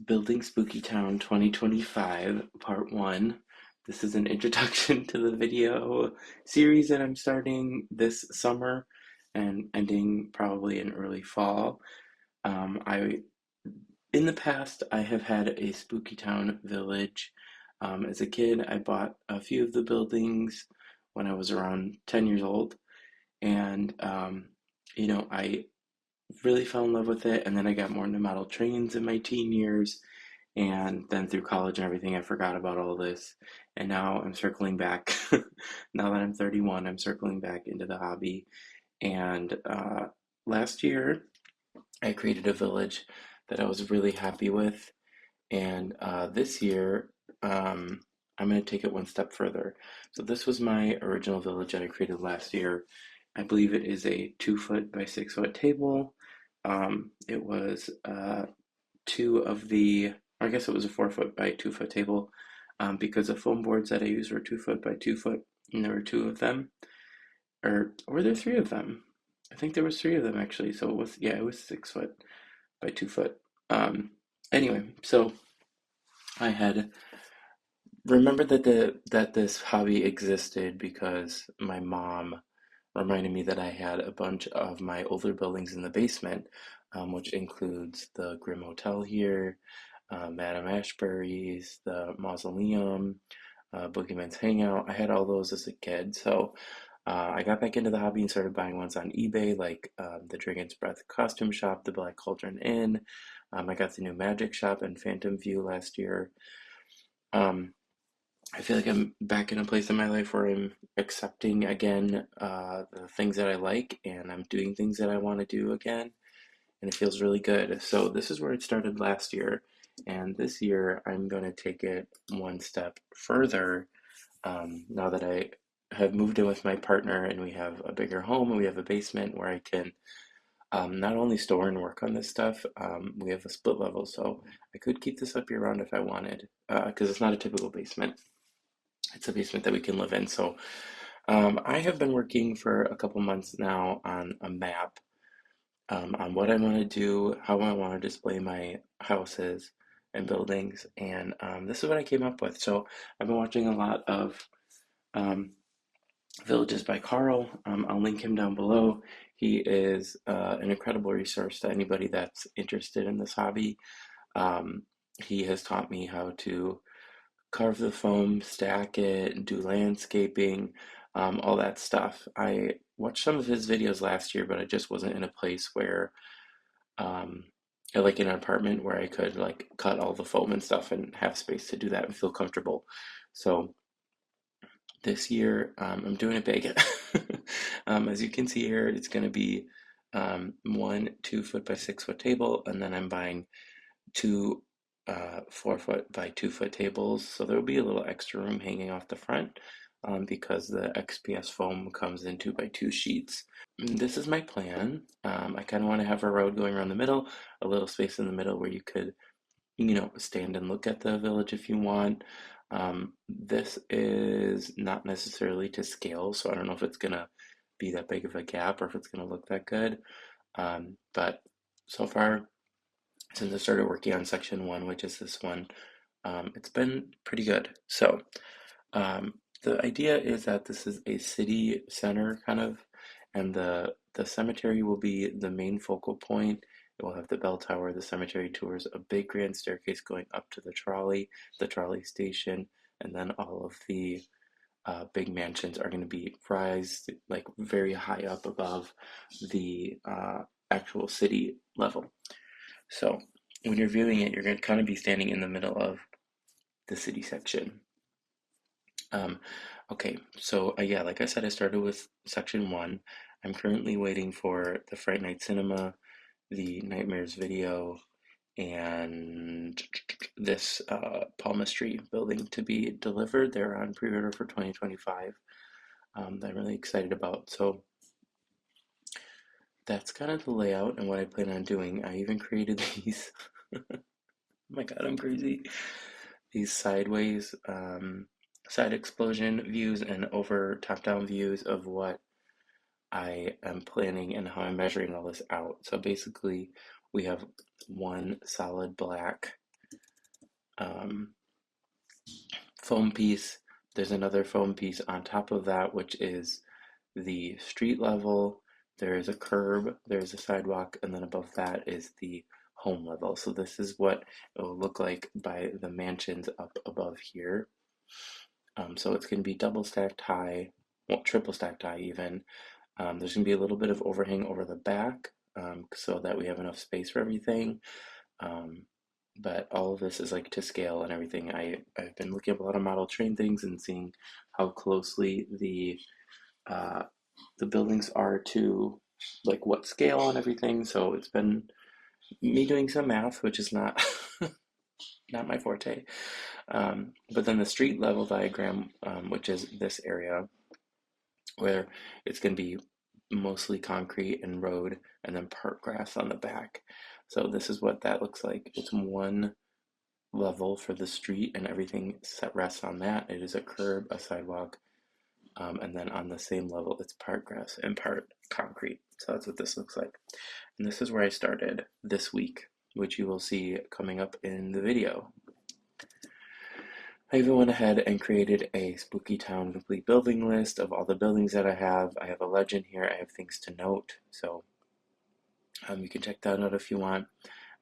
Building Spooky Town 2025, Part 1. This is an introduction to the video series that I'm starting this summer and ending probably in early fall. I In the past, I have had a Spooky Town village. As a kid, I bought a few of the buildings when I was around 10 years old, and I really fell in love with it. And then I got more into model trains in my teen years, and then through college and everything, I forgot about all this. And now I'm circling back. Now that I'm 31, I'm circling back into the hobby. And last year, I created a village that I was really happy with. And this year, I'm going to take it one step further. So this was my original village that I created last year. I believe it is a 2 foot by 6 foot table. It was two of the, I guess it was a 4 foot by 2 foot table, because the foam boards that I used were 2 foot by 2 foot, and there were two of them, or were there three of them? I think there was three of them actually. So it was 6 foot by 2 foot. Um, anyway, so I had remembered that this hobby existed because my mom reminded me that I had a bunch of my older buildings in the basement, which includes the Grim Hotel here, Madame Ashbury's, the Mausoleum, Boogeyman's Hangout. I had all those as a kid, so I got back into the hobby and started buying ones on eBay, like the Dragon's Breath Costume Shop, the Black Cauldron Inn. I got the new Magic Shop and Phantom View last year. Um, I feel like I'm back in a place in my life where I'm accepting again the things that I like, and I'm doing things that I want to do again, and it feels really good. So this is where it started last year, and this year I'm going to take it one step further. Now that I have moved in with my partner and we have a bigger home and we have a basement where I can not only store and work on this stuff, we have a split level, so I could keep this up year round if I wanted, because it's not a typical basement. It's a basement that we can live in. So I have been working for a couple months now on a map, on what I want to do, how I want to display my houses and buildings, and this is what I came up with. So I've been watching a lot of um, Villages by Carl. I'll link him down below. He is an incredible resource to anybody that's interested in this hobby. Um, he has taught me how to carve the foam, stack it, do landscaping, all that stuff. I watched some of his videos last year, but I just wasn't in a place where, um, like in an apartment where I could like cut all the foam and stuff and have space to do that and feel comfortable. So this year, I'm doing it big. As you can see here, it's going to be one 2 foot by 6 foot table, and then I'm buying two 4 foot by 2 foot tables. So there'll be a little extra room hanging off the front, because the XPS foam comes in 2 by 2 sheets. This is my plan. I kind of want to have a road going around the middle, a little space in the middle where you could, stand and look at the village if you want. This is not necessarily to scale, so I don't know if it's gonna be that big of a gap or if it's gonna look that good. But so far, since I started working on section one, which is this one, it's been pretty good. So the idea is that this is a city center kind of, and the cemetery will be the main focal point. It will have the bell tower, the cemetery tours, a big grand staircase going up to the trolley station, and then all of the big mansions are going to be raised like very high up above the actual city level. So when you're viewing it, you're going to kind of be standing in the middle of the city section. Um, okay, so yeah, like I said, I started with section one. I'm currently waiting for the Fright Night Cinema, the Nightmares video, and this palmistry building to be delivered. They're on pre-order for 2025. That I'm really excited about. So that's kind of the layout and what I plan on doing. I even created these. Oh my God, I'm crazy. These sideways side explosion views and over top-down views of what I am planning and how I'm measuring all this out. So basically, we have one solid black um, foam piece. There's another foam piece on top of that, which is the street level. There is a curb, there's a sidewalk, and then above that is the home level. So this is what it will look like by the mansions up above here. So it's going to be double stacked high, well, triple stacked high even. There's going to be a little bit of overhang over the back so that we have enough space for everything. But all of this is like to scale and everything. I've been looking up a lot of model train things and seeing how closely the buildings are to like what scale and everything. So it's been me doing some math, which is not not my forte. But then the street level diagram, which is this area where it's going to be mostly concrete and road and then park grass on the back. So this is what that looks like. It's one level for the street and everything rests on that. It is a curb, a sidewalk, and then on the same level it's part grass and part concrete. So that's what this looks like. And this is where I started this week, which you will see coming up in the video. I even went ahead and created a Spooky Town complete building list of all the buildings that I have. I have a legend here. I have things to note. So you can check that out if you want.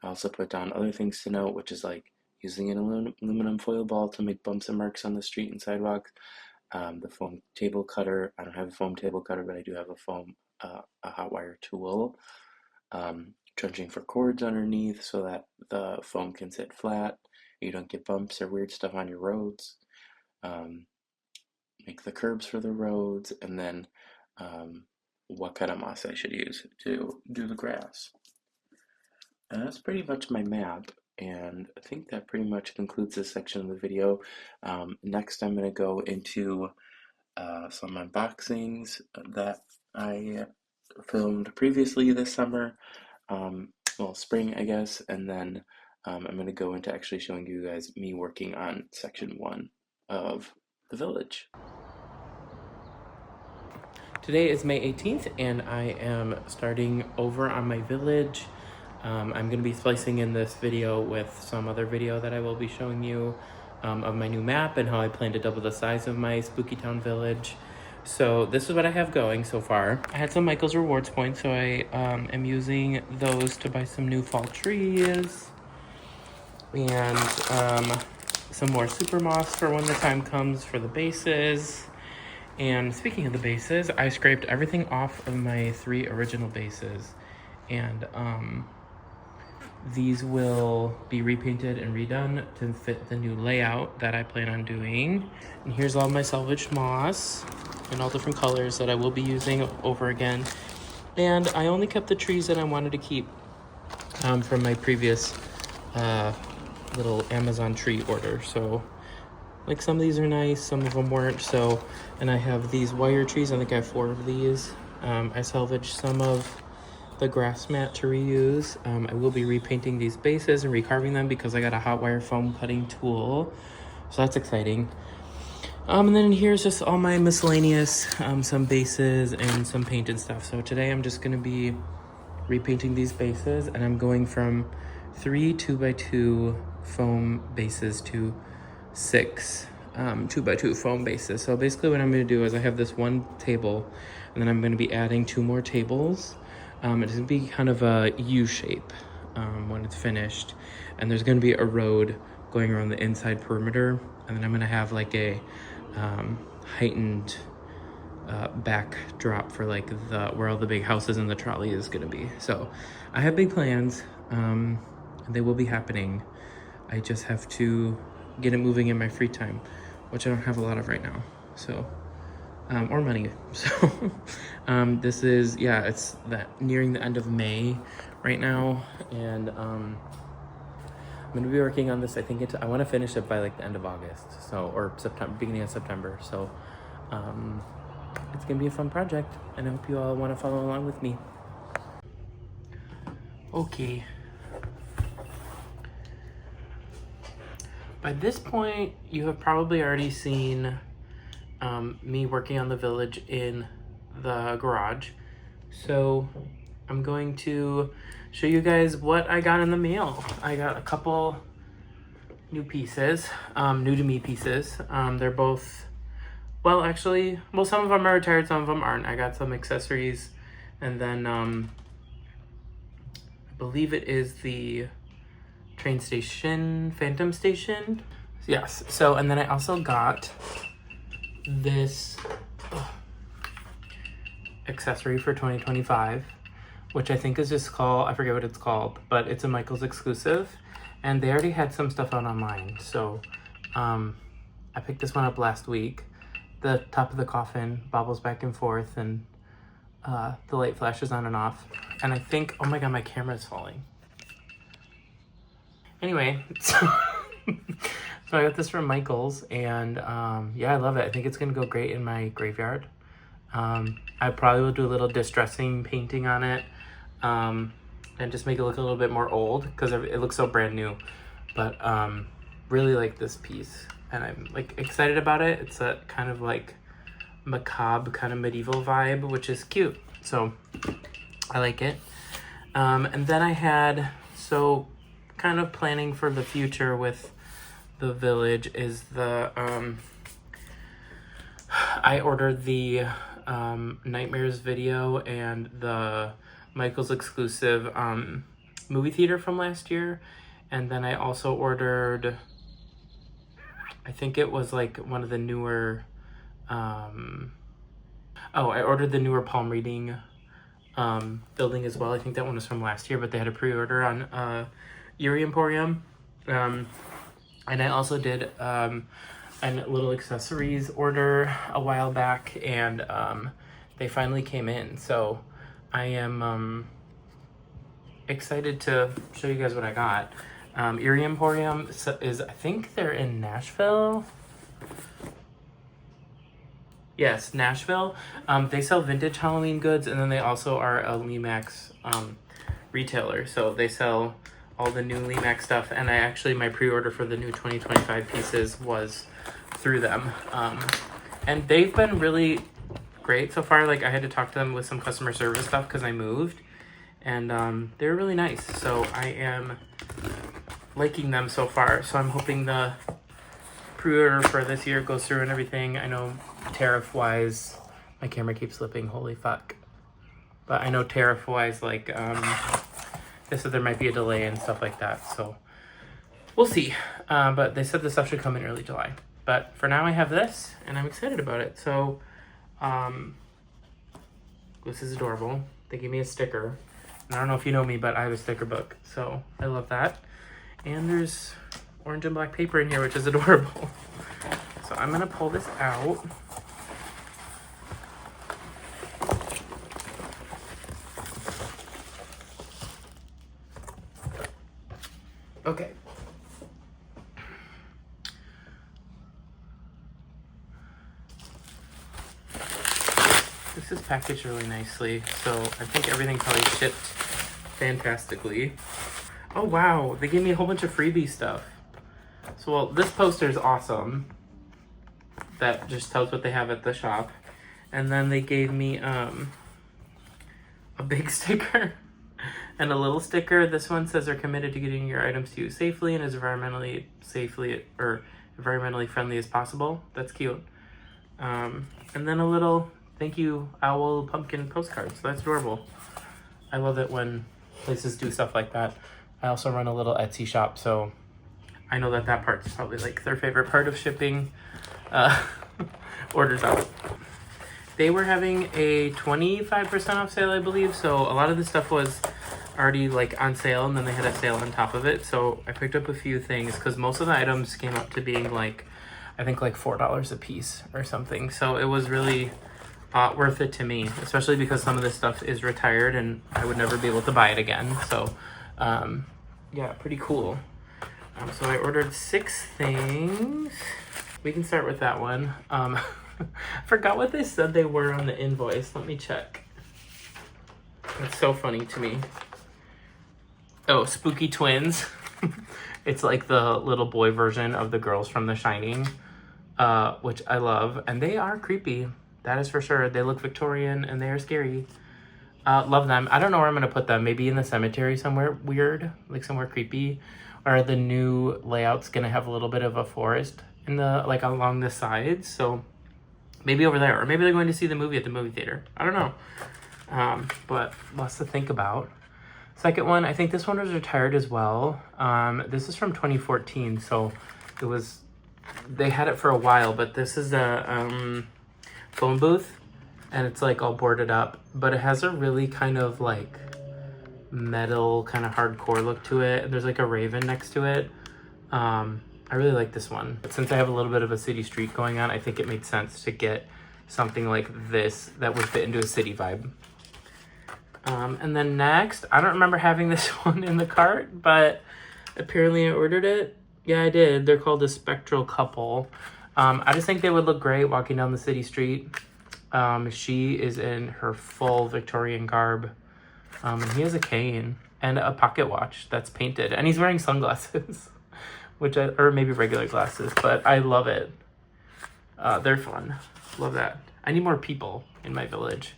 I also put down other things to note, which is like using an aluminum foil ball to make bumps and marks on the street and sidewalks. The foam table cutter. I don't have a foam table cutter, but I do have a hot wire tool. Trenching for cords underneath so that the foam can sit flat. You don't get bumps or weird stuff on your roads. Make the curbs for the roads, and then what kind of moss I should use to do the grass. And that's pretty much my map, and I think that pretty much concludes this section of the video. Next I'm going to go into some unboxings that I filmed previously this summer, well, spring I guess, and then I'm going to go into actually showing you guys me working on section 1 of the village. Today is May 18th and I am starting over on my village. I'm going to be splicing in this video with some other video that I will be showing you of my new map and how I plan to double the size of my Spooky Town village. So this is what I have going so far. I had some Michael's Rewards points, so I am using those to buy some new fall trees and some more super moss for when the time comes for the bases. And speaking of the bases, I scraped everything off of my 3 original bases, and these will be repainted and redone to fit the new layout that I plan on doing. And here's all my salvaged moss in all different colors that I will be using over again. And I only kept the trees that I wanted to keep from my previous little Amazon tree order. So like some of these are nice, some of them weren't. So, and I have these wire trees. I think I have 4 of these. I salvaged some of the grass mat to reuse. I will be repainting these bases and recarving them because I got a hot wire foam cutting tool. So that's exciting. And then here's just all my miscellaneous, some bases and some paint and stuff. So today I'm just gonna be repainting these bases, and I'm going from 3 2x2 foam bases to 6 2x2 foam bases. So basically what I'm going to do is I have this one table, and then I'm going to be adding 2 more tables. It's going to be kind of a U shape when it's finished, and there's going to be a road going around the inside perimeter, and then I'm going to have like a heightened backdrop for like where all the big houses and the trolley is going to be. So I have big plans, and they will be happening. I just have to get it moving in my free time, which I don't have a lot of right now, so or money. So this is, yeah, it's nearing the end of May right now, and I'm gonna be working on this. I think I want to finish it by like the end of August, so, or September, beginning of September. So it's gonna be a fun project, and I hope you all want to follow along with me. Okay. By this point, you have probably already seen me working on the village in the garage. So I'm going to show you guys what I got in the mail. I got a couple new pieces, new to me pieces. They're both, well, actually, well, some of them are retired, some of them aren't. I got some accessories, and then I believe it is the train station, Phantom Station. Yes, so, and then I also got this accessory for 2025, which I think is just called, I forget what it's called, but it's a Michaels exclusive, and they already had some stuff out online, so I picked this one up last week. The top of the coffin bobbles back and forth, and the light flashes on and off, and I think, oh my god, my camera is falling. Anyway, so, so I got this from Michaels, and yeah, I love it. I think it's gonna go great in my graveyard. I probably will do a little distressing painting on it, and just make it look a little bit more old, because it looks so brand new. But really like this piece, and I'm like excited about it. It's a kind of like macabre, kind of medieval vibe, which is cute. So I like it. And then I had, so kind of planning for the future with the village is the I ordered the Nightmares video and the Michaels exclusive movie theater from last year, and then I also ordered, I think it was like one of the newer I ordered the newer palm reading building as well. I think that one was from last year, but they had a pre-order on Erie Emporium. And I also did a little accessories order a while back, and they finally came in. So I am excited to show you guys what I got. Erie Emporium is, I think they're in Nashville. Yes, Nashville. They sell vintage Halloween goods, and then they also are a Lemax retailer. So they sell all the new Lemax stuff, and I actually, my pre-order for the new 2025 pieces was through them. And they've been really great so far. Like, I had to talk to them with some customer service stuff because I moved, and they were really nice. So I am liking them so far. So I'm hoping the pre-order for this year goes through and everything. I know tariff-wise, my camera keeps slipping, holy fuck. But I know tariff-wise, like, they said there might be a delay and stuff like that, so we'll see. But they said the stuff should come in early July. But for now I have this, and I'm excited about it. So, this is adorable. They gave me a sticker. And I don't know if you know me, but I have a sticker book, so I love that. And there's orange and black paper in here, which is adorable. So I'm gonna pull this out. Okay. This is packaged really nicely, so I think everything probably shipped fantastically. Oh wow, they gave me a whole bunch of freebie stuff. So, well, this poster is awesome. That just tells what they have at the shop. And then they gave me a big sticker and a little sticker. This one says they're committed to getting your items to you safely and as environmentally friendly as possible. That's cute. And then a little thank you owl pumpkin postcard. So that's adorable. I love it when places do stuff like that. I also run a little Etsy shop, so I know that part's probably like their favorite part of shipping orders out. They were having a 25% off sale, I believe, so a lot of the stuff was already like on sale, and then they had a sale on top of it. So I picked up a few things because most of the items came up to being like, I think like $4 a piece or something. So it was really worth it to me, especially because some of this stuff is retired and I would never be able to buy it again. So yeah, pretty cool. So I ordered 6 things. We can start with that one. I forgot what they said they were on the invoice. Let me check. It's so funny to me. Oh, Spooky Twins. It's like the little boy version of the girls from The Shining, which I love. And they are creepy. That is for sure. They look Victorian and they are scary. Love them. I don't know where I'm gonna put them. Maybe in the cemetery somewhere weird, like somewhere creepy. Or the new layout's gonna have a little bit of a forest in the, like, along the sides. So maybe over there, or maybe they're going to see the movie at the movie theater. I don't know. But lots to think about. Second one, I think this one was retired as well. This is from 2014, so they had it for a while, but this is a phone booth, and it's like all boarded up, but it has a really kind of like metal, kind of hardcore look to it. And there's like a raven next to it. I really like this one. But since I have a little bit of a city street going on, I think it made sense to get something like this that would fit into a city vibe. And then next, I don't remember having this one in the cart, but apparently I ordered it. Yeah, I did. They're called a spectral couple. I just think they would look great walking down the city street. She is in her full Victorian garb. And he has a cane and a pocket watch that's painted. And he's wearing sunglasses, or maybe regular glasses, but I love it. They're fun. Love that. I need more people in my village.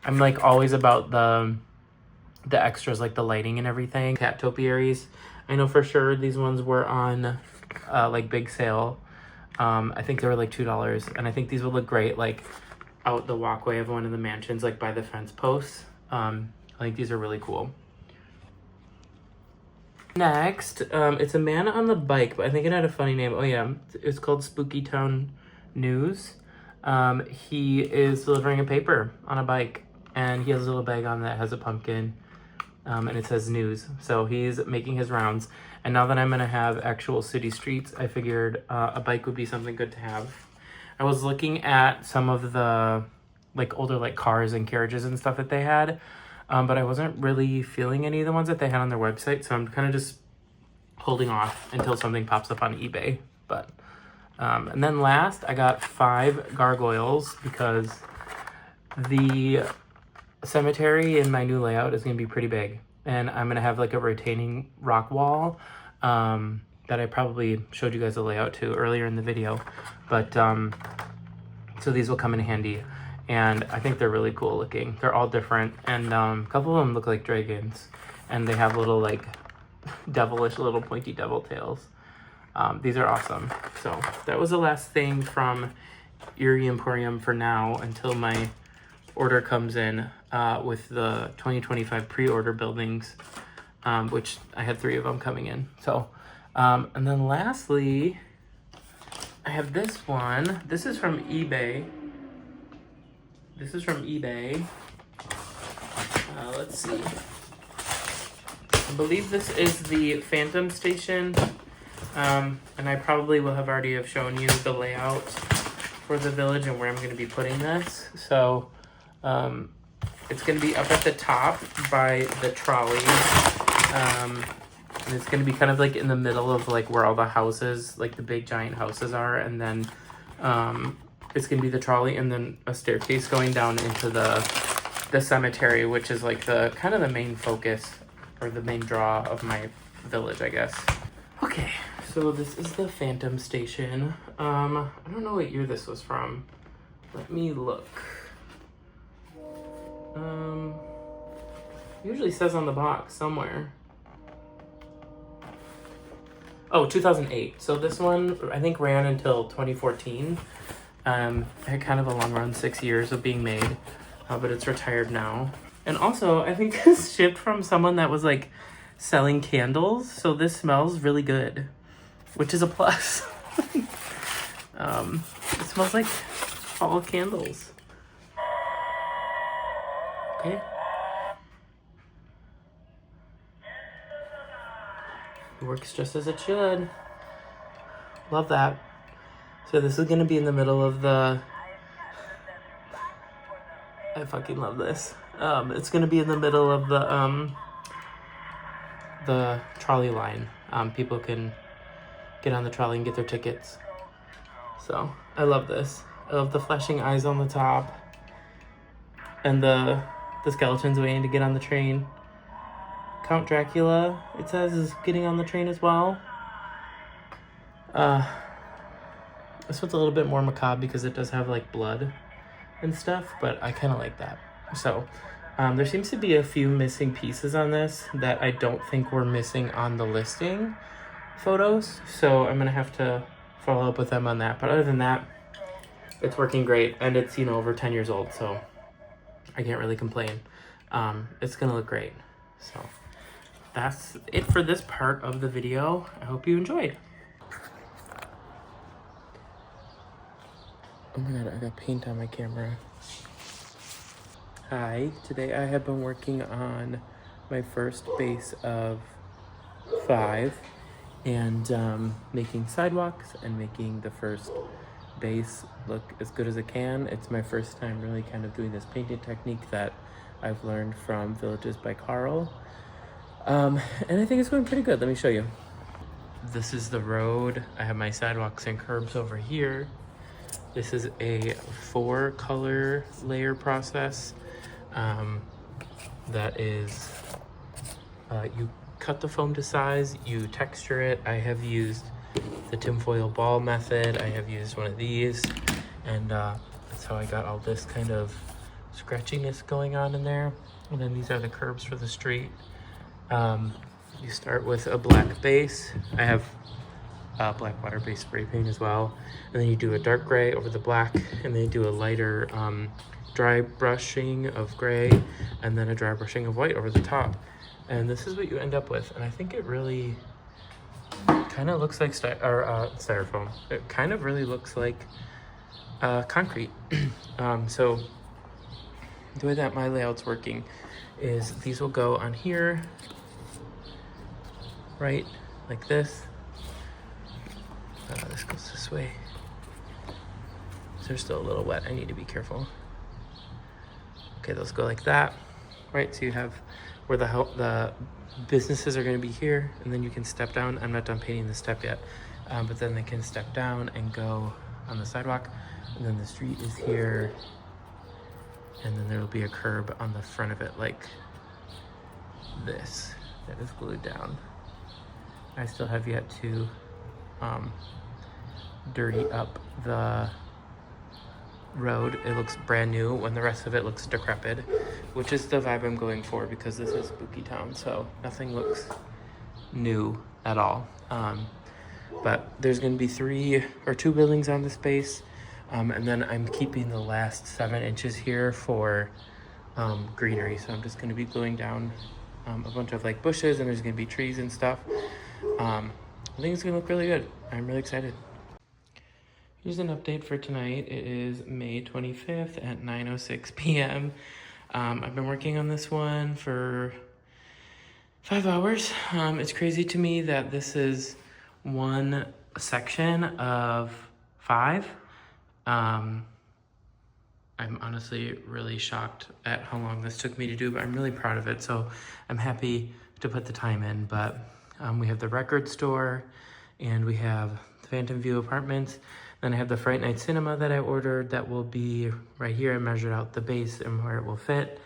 I'm like always about the extras, like the lighting and everything. Cat topiaries. I know for sure these ones were on like big sale. I think they were like $2, and I think these would look great like out the walkway of one of the mansions, like by the fence posts. I think these are really cool. Next, it's a man on the bike, but I think it had a funny name. Oh yeah, it's called Spooky Town News. He is delivering a paper on a bike, and he has a little bag on that has a pumpkin, and it says news. So he's making his rounds. And now that I'm gonna have actual city streets, I figured a bike would be something good to have. I was looking at some of the like older like cars and carriages and stuff that they had, but I wasn't really feeling any of the ones that they had on their website. So I'm kind of just holding off until something pops up on eBay. But and then last, I got 5 gargoyles because the cemetery in my new layout is going to be pretty big. And I'm going to have like a retaining rock wall that I probably showed you guys a layout to earlier in the video. But so these will come in handy. And I think they're really cool looking. They're all different. And a couple of them look like dragons. And they have little like devilish little pointy devil tails. These are awesome. So that was the last thing from Erie Emporium for now until my order comes in with the 2025 pre-order buildings, which I had 3 of them coming in. So, and then lastly, I have this one. This is from eBay. Let's see. I believe this is the Phantom Station. And I probably will have already have shown you the layout for the village and where I'm going to be putting this. So it's going to be up at the top by the trolley. And it's going to be kind of like in the middle of like where all the houses, like the big giant houses are. And then it's going to be the trolley and then a staircase going down into the cemetery, which is like the kind of the main focus or the main draw of my village, I guess. Okay. So this is the Phantom Station. I don't know what year this was from. Let me look. Usually says on the box somewhere. Oh, 2008. So this one, I think, ran until 2014. It had kind of a long run, 6 years of being made, but it's retired now. And also, I think this shipped from someone that was like selling candles. So this smells really good, which is a plus. It smells like fall candles. Okay. It works just as it should. Love that. So this is gonna be in the middle of the... I fucking love this. It's gonna be in the middle of the trolley line. People can get on the trolley and get their tickets. So I love this. I love the flashing eyes on the top and the skeletons waiting to get on the train. Count Dracula, it says, is getting on the train as well. This one's a little bit more macabre because it does have like blood and stuff, but I kind of like that. So There seems to be a few missing pieces on this that I don't think were missing on the listing photos, so I'm gonna have to follow up with them on that. But other than that, it's working great, and it's, you know, over 10 years old, so I can't really complain. It's gonna look great. So that's it for this part of the video. I hope you enjoyed. Oh my god, I got paint on my camera. Hi, today I have been working on my first base of 5 and making sidewalks and making the first base look as good as it can. It's my first time really kind of doing this painting technique that I've learned from Villages by Carl. And I think it's going pretty good. Let me show you. This is the road. I have my sidewalks and curbs over here. This is a 4-color layer process. That is, you cut the foam to size, you texture it. I have used the tinfoil ball method. I have used one of these, and that's how I got all this kind of scratchiness going on in there. And then these are the curbs for the street. You start with a black base. I have black water-based spray paint as well. And then you do a dark gray over the black, and then you do a lighter dry brushing of gray, and then a dry brushing of white over the top. And this is what you end up with. And I think it really kind of looks like styrofoam. It kind of really looks like concrete. So the way that my layout's working is these will go on here, right, like this. This goes this way. So they're still a little wet. I need to be careful. Okay, those go like that, right? So you have where the businesses are going to be here, and then you can step down. I'm not done painting the step yet, but then they can step down and go on the sidewalk, and then the street is here, and then there will be a curb on the front of it like this that is glued down. I still have yet to dirty up the road. It looks brand new when the rest of it looks decrepit, which is the vibe I'm going for because this is Spooky Town, so nothing looks new at all. But there's going to be 3 or 2 buildings on the space, and then I'm keeping the last 7 inches here for greenery. So I'm just going to be gluing down a bunch of like bushes, and there's going to be trees and stuff. I think it's going to look really good. I'm really excited. Here's an update for tonight. It is May 25th at 9:06 p.m. I've been working on this one for 5 hours. It's crazy to me that this is one section of 5. I'm honestly really shocked at how long this took me to do, but I'm really proud of it. So I'm happy to put the time in. But we have the record store, and we have the Phantom View Apartments. Then I have the Fright Night Cinema that I ordered that will be right here. I measured out the base and where it will fit.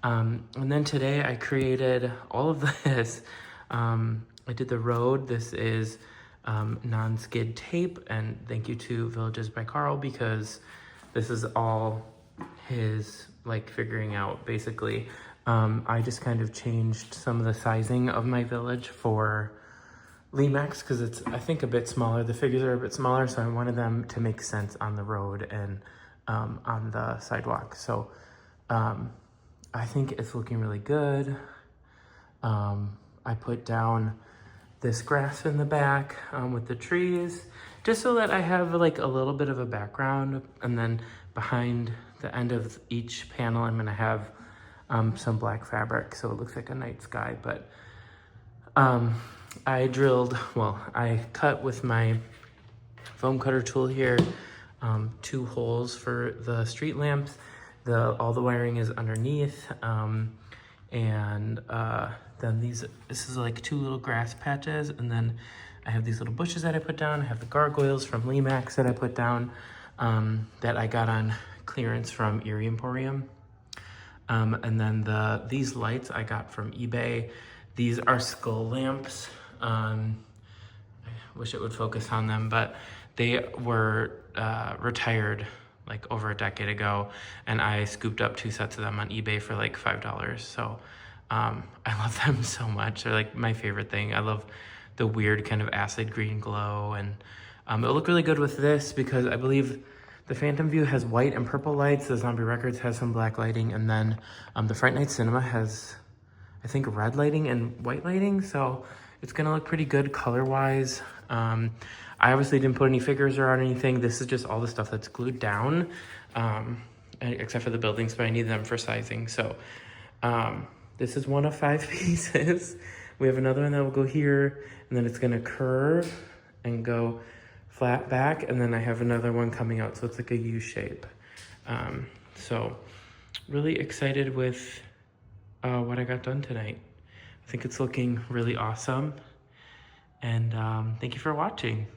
And then today I created all of this. I did the road. This is non-skid tape, and thank you to Villages by Carl because this is all his like figuring out basically. I just kind of changed some of the sizing of my village for Lemax because it's, I think, a bit smaller. The figures are a bit smaller, so I wanted them to make sense on the road and on the sidewalk. So I think it's looking really good. I put down this grass in the back with the trees, just so that I have like a little bit of a background. And then behind the end of each panel, I'm gonna have some black fabric, so it looks like a night sky. But I cut with my foam cutter tool here 2 holes for the street lamps. All the wiring is underneath, and then this is like 2 little grass patches, and then I have these little bushes that I put down. I have the gargoyles from Lemax that I put down that I got on clearance from Erie Emporium. And then these lights I got from eBay. These are skull lamps. I wish it would focus on them, but they were retired like over a decade ago, and I scooped up 2 sets of them on eBay for like $5. So I love them so much. They're like my favorite thing. I love the weird kind of acid green glow, and it'll look really good with this because I believe the Phantom View has white and purple lights. The Zombie Records has some black lighting, and then the Fright Night Cinema has, I think, red lighting and white lighting. So it's gonna look pretty good color-wise. I obviously didn't put any figures or anything. This is just all the stuff that's glued down, except for the buildings, but I need them for sizing. So this is one of 5 pieces. We have another one that will go here, and then it's gonna curve and go flat back, and then I have another one coming out, so it's like a U shape. So really excited with what I got done tonight. I think it's looking really awesome, and thank you for watching.